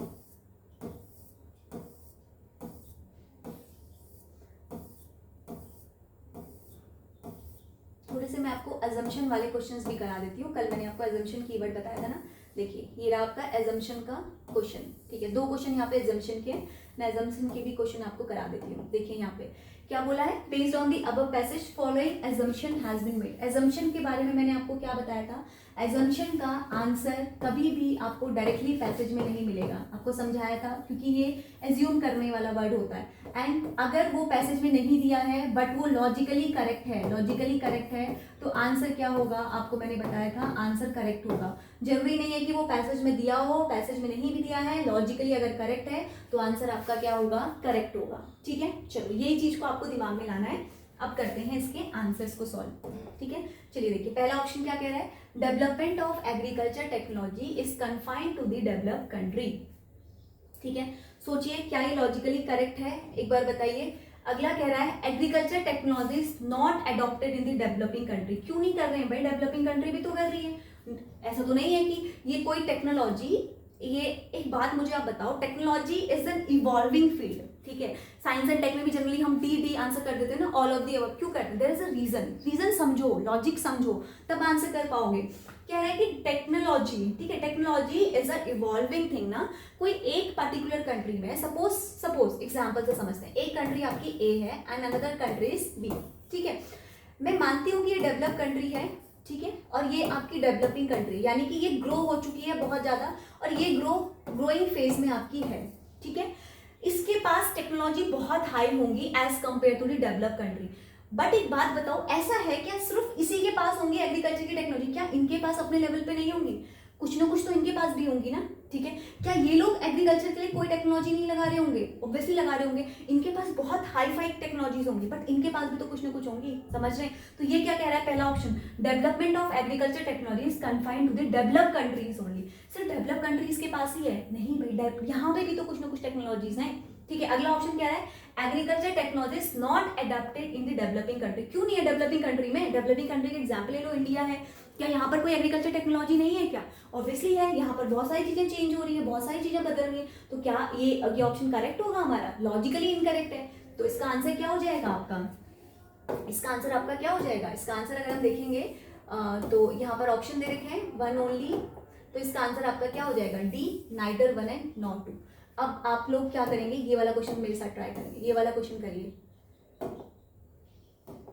थोड़े से मैं आपको अजम्पशन वाले क्वेश्चंस भी करा देती हूँ। कल मैंने आपको अजम्पशन कीवर्ड बताया था ना, देखिए ये रहा आपका एजम्पशन का क्वेश्चन, ठीक है। 2 क्वेश्चन यहाँ पे एजम्पशन के, मैं एजम्पशन के भी क्वेश्चन आपको करा देती हूँ। देखिए यहाँ पे क्या बोला है, based on the above passage following assumption has been made. Assumption के बारे में मैंने आपको क्या बताया था, एजम्पशन का आंसर कभी भी आपको डायरेक्टली पैसेज में नहीं मिलेगा, आपको समझाया था, क्योंकि ये एज्यूम करने वाला वर्ड होता है। एंड अगर वो पैसेज में नहीं दिया है बट वो लॉजिकली करेक्ट है, तो आंसर क्या होगा, आपको मैंने बताया था, आंसर करेक्ट होगा। जरूरी नहीं है कि वो पैसेज में दिया हो, पैसेज में नहीं भी दिया है, लॉजिकली अगर करेक्ट है तो आंसर आपका क्या होगा, करेक्ट होगा, ठीक है। चलो यही चीज को आपको दिमाग में लाना है। अब करते हैं इसके आंसर्स को सॉल्व, ठीक है। चलिए देखिए पहला ऑप्शन क्या कह रहा है, development of agriculture technology is confined to the developed country, ठीक है। सोचिए क्या ये लॉजिकली करेक्ट है, एक बार बताइए। अगला कह रहा है agriculture technology is not adopted in the developing country. क्यों नहीं कर रहे हैं भाई, डेवलपिंग कंट्री भी तो कर रही है। ऐसा तो नहीं है कि ये कोई टेक्नोलॉजी, ये एक बात मुझे आप बताओ, technology is an evolving field, ठीक है। साइंस एंड टेक में भी जनरली हम डी आंसर कर देते हैं ना, ऑल ऑफ दी अबव, क्यों करते हैं, देयर इज अ रीजन समझो, लॉजिक समझो, तब आंसर कर पाओगे। कह रहे हैं कि टेक्नोलॉजी, ठीक है, technology is a evolving thing ना। कोई एक पर्टिकुलर कंट्री में, सपोज एग्जांपल से समझते हैं, एक कंट्री आपकी ए है and another country is B, ठीक है। मैं मानती हूँ कि ये डेवलप कंट्री है, ठीक है, और ये आपकी डेवलपिंग कंट्री, यानी कि ये ग्रो हो चुकी है बहुत ज्यादा और ये ग्रोइंग फेज में आपकी है, ठीक है। इसके पास टेक्नोलॉजी बहुत हाई होंगी as compare to the develop country. But एक बात बताओ, ऐसा है क्या सिर्फ इसी के पास होंगी एग्रीकल्चर की टेक्नोलॉजी, क्या इनके पास अपने लेवल पे नहीं होंगी, कुछ ना कुछ तो इनके पास भी होंगी ना, ठीक है। क्या ये लोग एग्रीकल्चर के लिए कोई टेक्नोलॉजी नहीं लगा रहे होंगे, ऑब्वियसली लगा रहे होंगे, इनके पास बहुत हाई फाई टेक्नोलॉजीज होंगी, बट इनके पास भी तो कुछ ना कुछ होंगी, समझ रहे हैं। तो ये क्या कह रहा है, पहला option, development of agriculture technology is confined to the develop countries only. सिर्फ डेवलप कंट्रीज के पास ही है, नहीं भाई, यहाँ पे भी तो कुछ ना कुछ टेक्नोलॉजीज हैं, ठीक है। अगला ऑप्शन क्या है, agriculture technology is not adopted in the developing country. क्यों नहीं है डेवलपिंग कंट्री में, डेवलपिंग कंट्री का एग्जांपल ले लो, इंडिया है, क्या यहाँ पर कोई एग्रीकल्चर टेक्नोलॉजी नहीं है क्या, ऑब्वियसली है, यहाँ पर बहुत सारी चीजें चेंज हो रही है, बहुत सारी चीजें बदल रही है, तो क्या ये ऑप्शन करेक्ट होगा हमारा, लॉजिकली इनकरेक्ट है, तो इसका आंसर क्या हो जाएगा आपका, इसका आंसर आपका क्या हो जाएगा, इसका आंसर अगर हम देखेंगे तो यहाँ पर ऑप्शन दे रखे हैं 1 ओनली, तो इसका आंसर आपका क्या हो जाएगा, डी, नाइदर 1 एंड नॉट 2। अब आप लोग क्या करेंगे, ये वाला क्वेश्चन मेरे साथ ट्राई करेंगे, ये वाला क्वेश्चन करिए,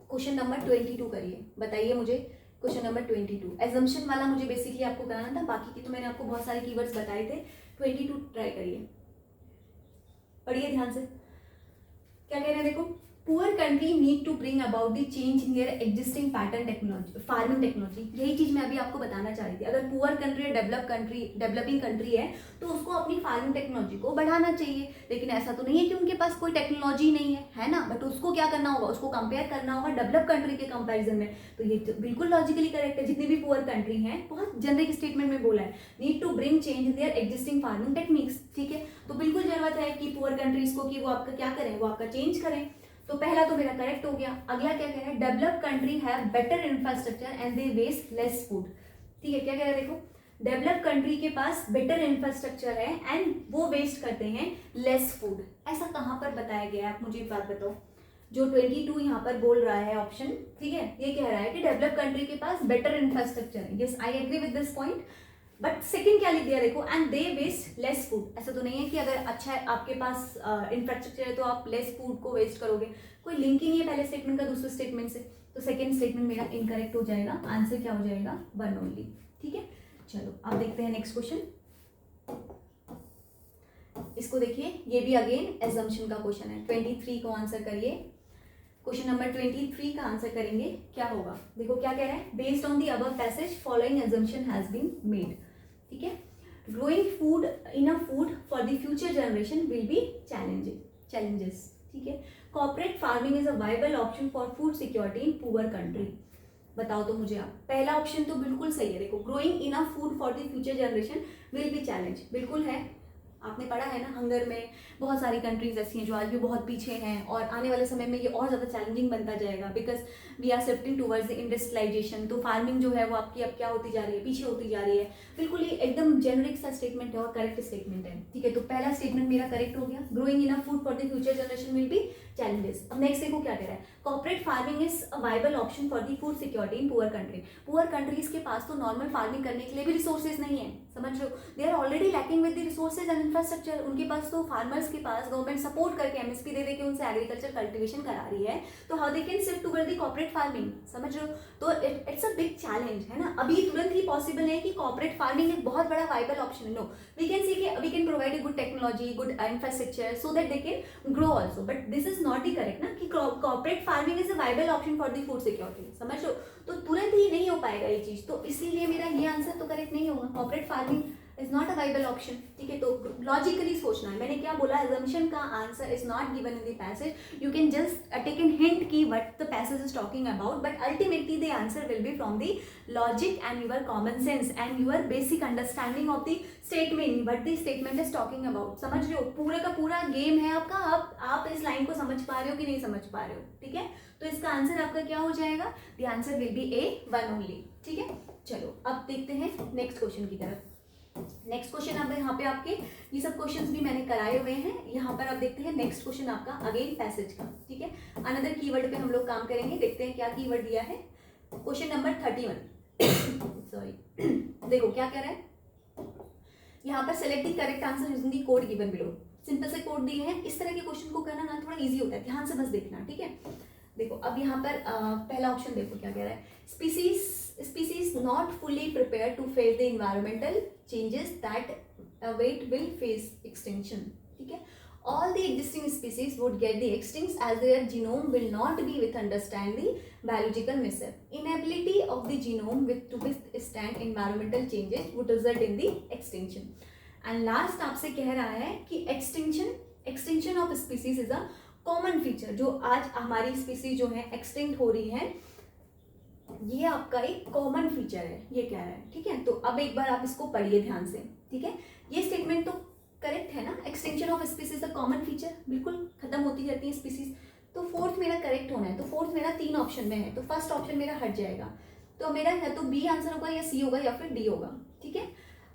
क्वेश्चन नंबर 22 करिए, बताइए मुझे क्वेश्चन नंबर 22। एजम्पशन वाला मुझे बेसिकली आपको कराना था, बाकी की तो मैंने आपको बहुत सारे कीवर्ड्स बताए थे। 22 ट्राई करिए, पढ़िए ध्यान से, क्या कह रहे हैं देखो, poor country need to bring about the change in their existing pattern technology, farming technology. यही चीज मैं अभी आपको बताना चाह रही थी, अगर पुअर कंट्री है, डेवलपिंग कंट्री है, तो उसको अपनी फार्मिंग टेक्नोलॉजी को बढ़ाना चाहिए, लेकिन ऐसा तो नहीं है कि उनके पास कोई टेक्नोलॉजी नहीं है ना, बट उसको क्या करना होगा, उसको कंपेयर करना होगा डेवलप कंट्री के कंपेरिजन में। तो ये तो बिल्कुल लॉजिकली करेक्ट है, जितनी भी पुअर कंट्री है, बहुत जेनरिक स्टेटमेंट में बोला है, need to bring change in their existing farming techniques, ठीक है। तो बिल्कुल जरूरत है कि पुअर कंट्रीज को कि वो आपका क्या करें, वो आपका चेंज करें। तो पहला तो मेरा करेक्ट हो गया। अगला क्या कह रहा है, develop country have better infrastructure and they waste less food, ठीक है। क्या कह रहा है देखो, डेवलप कंट्री के पास बेटर इंफ्रास्ट्रक्चर है एंड वो वेस्ट करते हैं लेस फूड। ऐसा कहाँ पर बताया गया है, आप मुझे एक बात बताओ, जो 22 यहाँ पर बोल रहा है ऑप्शन, ठीक है, ये कह रहा है कि डेवलप कंट्री के पास बेटर इंफ्रास्ट्रक्चर है, yes I agree with this point, but second क्या लिख दिया देखो, and they waste less food. ऐसा तो नहीं है कि अगर अच्छा है आपके पास इंफ्रास्ट्रक्चर है तो आप लेस फूड को वेस्ट करोगे, कोई लिंक ही नहीं है पहले स्टेटमेंट का दूसरे स्टेटमेंट से, तो सेकंड स्टेटमेंट मेरा इनकरेक्ट हो जाएगा, आंसर क्या हो जाएगा 1 ओनली, ठीक है। चलो अब देखते हैं नेक्स्ट क्वेश्चन, इसको देखिए, ये भी अगेन एजम्पशन का क्वेश्चन है। 23 को आंसर करिए, क्वेश्चन नंबर 23 का आंसर करेंगे, क्या होगा देखो, क्या कह रहा है, based on the above passage following assumption has been made, ठीक है। Growing food enough food for the future generation will be challenges, ठीक है। Corporate farming is a viable option for food security in poor country, बताओ तो मुझे आप। पहला option तो बिल्कुल सही है, देखो growing enough food for the future generation will B challenge, बिल्कुल है। आपने पढ़ा है ना, हंगर में बहुत सारी कंट्रीज ऐसी हैं जो आज भी बहुत पीछे हैं, और आने वाले समय में ये और ज़्यादा चैलेंजिंग बनता जाएगा, because we are shifting towards the industrialisation. तो फार्मिंग जो है वो आपकी अब क्या होती जा रही है, पीछे होती जा रही है। बिल्कुल ये एकदम जेनरिक सा स्टेटमेंट है और करेक्ट स्टेटमेंट है, ठीक है। तो पहला स्टेटमेंट मेरा करेक्ट हो गया, growing enough food for the future generation will be challenges. अब नेक्स्ट देखो क्या कह रहा है, corporate farming is a viable option for the food security in poor country. Poor countries के पास तो नॉर्मल फार्मिंग करने के लिए भी रिसोर्सेज नहीं है, समझ रहे हो, they are already lacking with the resources and infrastructure. उनके पास तो फार्मर्स के पास गवर्नमेंट सपोर्ट करके एमएसपी दे दे के उनसे एग्रीकल्चर कल्टीवेशन करा रही है, तो how they can shift toward the corporate farming, समझ रहे हो। तो इट्स अ बिग चैलेंज है ना। अभी तुरंत ही पॉसिबल है कि कॉर्पोरेट फार्मिंग एक बहुत बड़ा वायबल ऑप्शन है, no we can see we can provide a good technology, good infrastructure so that they can grow also, but this is not the correct ना कि corporate farming is a viable option for the food security, समझ लो। तो तुरंत ही नहीं हो पाएगा ये चीज, तो इसीलिए मेरा ये आंसर तो करेक्ट नहीं होगा, corporate farming is not a viable option, ठीक है। तो लॉजिकली सोचना है, मैंने क्या बोला, assumption का answer is not given in the passage, you can just take in hint की what the passage is talking about, but ultimately the answer will be from the logic and your common sense and your basic understanding of the statement, what the statement is talking about, समझ रहे हो। पूरे का पूरा game है आपका, आप इस लाइन को समझ पा रहे हो कि नहीं समझ पा रहे हो, ठीक है। तो इसका आंसर आपका क्या हो जाएगा, the answer will B A1 only, ठीक है। चलो अब देखते हैं नेक्स्ट क्वेश्चन की तरफ। नेक्स्ट क्वेश्चन अब यहाँ पे आपके ये सब क्वेश्चंस भी मैंने कराए हुए हैं, यहाँ पर आप देखते हैं नेक्स्ट क्वेश्चन आपका अगेन पैसेज का, ठीक है। अनदर कीवर्ड पे हम लोग काम करेंगे, देखते हैं क्या कीवर्ड दिया है। क्वेश्चन नंबर 31 सॉरी देखो क्या कह रहा है यहाँ पर, select the correct answer using the code given below. Simple से कोड दिए हैं, इस तरह के क्वेश्चन को करना ना थोड़ा इजी होता है, ध्यान से बस देखना, ठीक है। देखो अब यहाँ पर पहला ऑप्शन देखो क्या कह रहा है, species not fully prepared to face the environmental changes that await will face extinction, ठीक है। All the existing species would get the extinct as their genome will not be with understand the biological mishap. Inability of the genome to withstand environmental changes would result in the extinction. And last आपसे कह रहा है कि extinction of species is a common feature। जो आज हमारी species जो है एक्सटिंक्ट हो रही है, ये आपका एक कॉमन फीचर है, ये कह रहा है, ठीक है। तो अब एक बार आप इसको पढ़िए ध्यान से, ठीक है। ये स्टेटमेंट तो करेक्ट है ना, extension of species a common feature, बिल्कुल खत्म होती जाती है स्पीसीज। तो फोर्थ मेरा करेक्ट होना है, तो फोर्थ मेरा 3 ऑप्शन में है, तो फर्स्ट ऑप्शन मेरा हट जाएगा, तो मेरा या तो बी आंसर होगा या सी होगा या फिर डी होगा, ठीक है।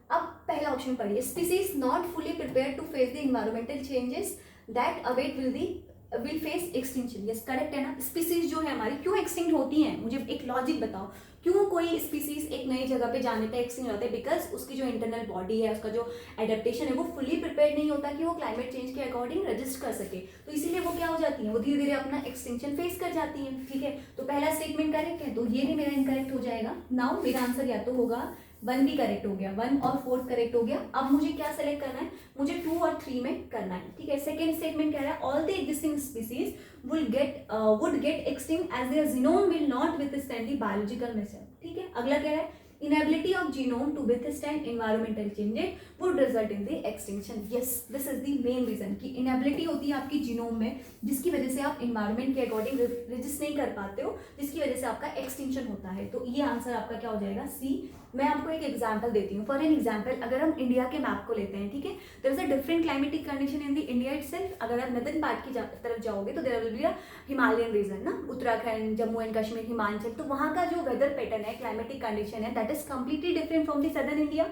अब पहला ऑप्शन पढ़िए, species not fully prepare to face the environmental changes that await will face extinction, yes correct है ना। स्पीसीज जो है हमारी क्यों एक्सटिंक्ट होती हैं, मुझे एक लॉजिक बताओ, क्यों कोई स्पीसीज एक नई जगह पे जाने पे एक्सटिंक्ट होता है, बिकॉज उसकी जो इंटरनल बॉडी है, उसका जो एडेप्टेशन है वो फुली प्रिपेयर नहीं होता कि वो क्लाइमेट चेंज के अकॉर्डिंग रजिस्ट कर सके, तो इसीलिए वो क्या हो जाती है, वो धीरे धीरे अपना एक्सटिंक्शन फेस कर जाती है, ठीक है। तो पहला स्टेटमेंट करेक्ट है, तो ये भी मेरा इनकरेक्ट हो जाएगा। नाउ मेरा आंसर या तो होगा 1 भी करेक्ट हो गया, 1 और 4 करेक्ट हो गया। अब मुझे क्या सेलेक्ट करना है, मुझे 2 और 3 में करना है, ठीक है। सेकेंड स्टेटमेंट कह रहा है all the existing species would get extinct as their genome will not withstand the biological mishap, ठीक है। अगला कह रहा है inability of genome to withstand environmental changes would result in the extinction, yes this is the main reason कि inability होती है आपकी जीनोम में, जिसकी वजह से आप environment के अकॉर्डिंग रजिस्ट नहीं कर पाते हो, जिसकी वजह से आपका एक्सटिंक्शन होता है। तो ये आंसर आपका क्या हो जाएगा, सी। मैं आपको एक एग्जांपल देती हूँ, फॉर एन एग्जांपल अगर हम इंडिया के मैप को लेते हैं, ठीक है, there is a different climatic condition in the India itself. अगर आप नदर्न पार्ट की तरफ जाओगे तो there will be a Himalayan region ना, उत्तराखंड, जम्मू एंड कश्मीर, हिमाचल, तो वहाँ का जो वेदर पैटर्न है, क्लाइमेटिक कंडीशन है, that is completely different from the southern India.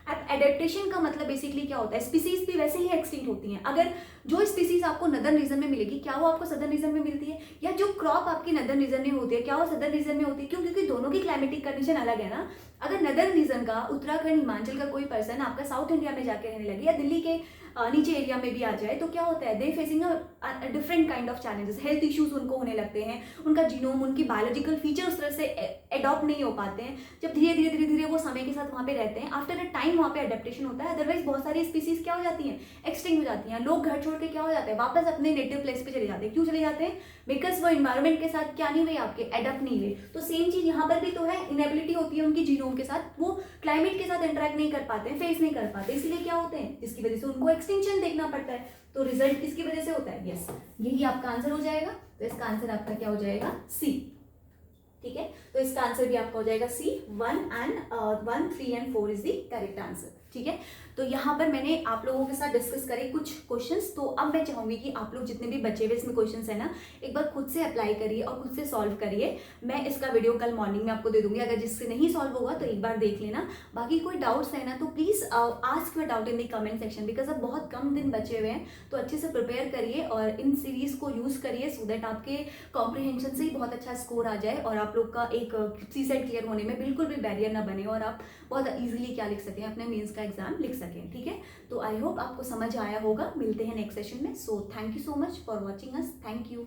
अब एडेप्टेशन का मतलब बेसिकली क्या होता है, स्पीसीज भी वैसे ही एक्सटिंक्ट होती हैं। अगर जो स्पीसीज आपको नदर्न रीजन में मिलेगी, क्या वो आपको सदर्न रीजन में मिलती है, या जो क्रॉप आपकी नदर्न रीजन में होती है क्या वो सदर्न रीजन में होती है, क्यों, क्योंकि दोनों की क्लाइमेटिक कंडीशन अलग है ना। अगर नदर्न रीजन का, उत्तराखंड, हिमाचल का कोई पर्सन आपका साउथ इंडिया में जाके रहने लगे या दिल्ली के नीचे एरिया में भी आ जाए, तो क्या होता है, they facing a different kind of challenges, health issues उनको होने लगते हैं, उनका जीनोम, उनकी बायोलॉजिकल फीचर उस तरह से एडॉप्ट नहीं हो पाते हैं। जब धीरे धीरे वो समय के साथ वहाँ पे रहते हैं, आफ्टर अ टाइम वहाँ पे एडेप्टेशन होता है, अदरवाइज बहुत सारी स्पीसीज क्या हो जाती हैं, एक्सटिंक्ट हो जाती हैं। लोग घर छोड़ के क्या हो जाते हैं, वापस अपने नेटिव प्लेस पे चले जाते हैं। क्यों चले जाते हैं, बिकॉज वो इन्वायरमेंट के साथ क्या नहीं हुए, आपके एडप्ट नहीं हुए। तो सेम चीज यहाँ पर भी तो है, इनेबिलिटी होती है उनकी जीनोम के साथ, वो क्लाइमेट के साथ इंटरेक्ट नहीं कर पाते हैं, फेस नहीं कर पाते, इसलिए क्या होते हैं, जिसकी वजह से उनको एक्सटिंक्शन देखना पड़ता है। तो रिजल्ट किसकी वजह से होता है, यस यही आपका आंसर हो जाएगा। तो इसका आंसर आपका क्या हो जाएगा, सी। ठीक है, तो इसका आंसर भी आपका हो जाएगा सी, 1, 3 and 4 is the correct answer. ठीक है, तो यहाँ पर मैंने आप लोगों के साथ डिस्कस करे कुछ क्वेश्चंस, तो अब मैं चाहूंगी कि आप लोग जितने भी बचे हुए इसमें क्वेश्चंस है ना, एक बार खुद से अप्लाई करिए और खुद से सॉल्व करिए। मैं इसका वीडियो कल मॉर्निंग में आपको दे दूंगी, अगर जिससे नहीं सॉल्व होगा तो एक बार देख लेना। बाकी कोई डाउट्स है ना तो please ask your doubt in the comment section, because अब बहुत कम दिन बचे हुए हैं, तो अच्छे से प्रिपेयर करिए और इन सीरीज को यूज करिए सो दैट आपके कॉम्प्रिहेंशन से ही बहुत अच्छा स्कोर आ जाए और आप लोग का एक सीसेट क्लियर होने में बिल्कुल भी बैरियर ना बने और आप बहुत इजीली क्या लिख सकें, अपने मेंस का एग्जाम लिख सकें। ठीक है, तो आई होप आपको समझ आया होगा। मिलते हैं नेक्स्ट सेशन में। So thank you so much for watching us. Thank you.